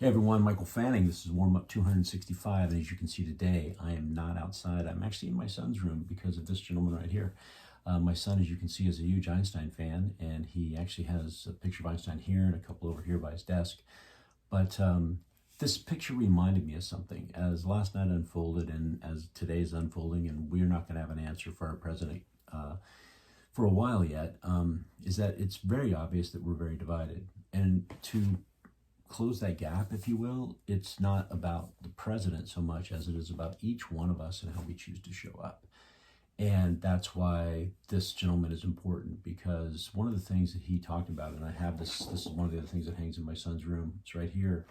Hey everyone, Michael Fanning. This is warm up 265, and as you can see today, I am not outside. I'm actually in my son's room because of this gentleman right here. My son, as you can see, is a huge Einstein fan, and he actually has a picture of Einstein here and a couple over here by his desk. But this picture reminded me of something as last night unfolded and as today's unfolding, and we're not going to have an answer for our president for a while yet, is that it's very obvious that we're very divided. And to close that gap, if you will, it's not about the president so much as it is about each one of us and how we choose to show up. And that's why this gentleman is important, because one of the things that he talked about, and I have this is one of the other things that hangs in my son's room. It's right here.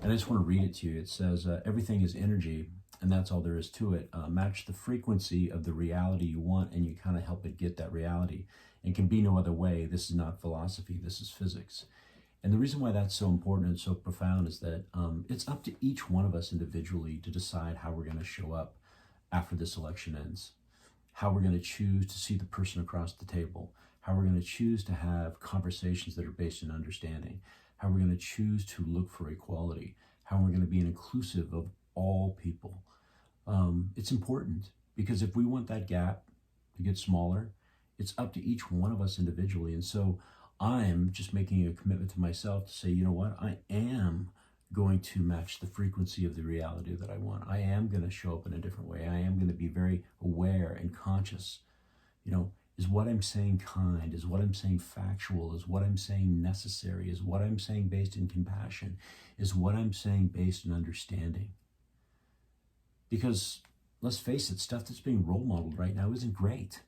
And I just want to read it to you. It says, everything is energy, and that's all there is to it. Match the frequency of the reality you want, and you kind of help it get that reality. It can be no other way. This is not philosophy. This is physics. And the reason why that's so important and so profound is that it's up to each one of us individually to decide how we're going to show up after this election ends, how we're going to choose to see the person across the table, how we're going to choose to have conversations that are based in understanding, how we're going to choose to look for equality, how we're going to be inclusive of all people. It's important because if we want that gap to get smaller, it's up to each one of us individually. And so I'm just making a commitment to myself to say, you know what, I am going to match the frequency of the reality that I want. I am going to show up in a different way. I am going to be very aware and conscious. Is what I'm saying kind? Is what I'm saying factual? Is what I'm saying necessary? Is what I'm saying based in compassion? Is what I'm saying based in understanding? Because let's face it, stuff that's being role modeled right now isn't great.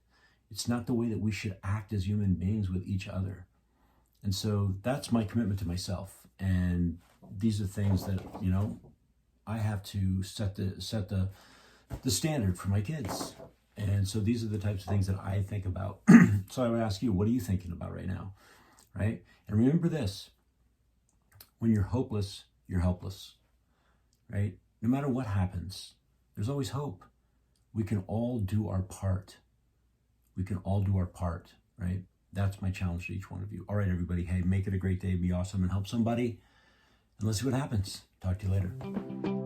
It's not the way that we should act as human beings with each other. And so that's my commitment to myself. And these are things that, I have to set the standard for my kids. And so these are the types of things that I think about. So I would ask you, what are you thinking about right now? Right? And remember this, when you're hopeless, you're helpless. Right? No matter what happens, there's always hope. We can all do our part. We can all do our part, right? That's my challenge to each one of you. All right, everybody. Hey, make it a great day. Be awesome and help somebody. And let's see what happens. Talk to you later.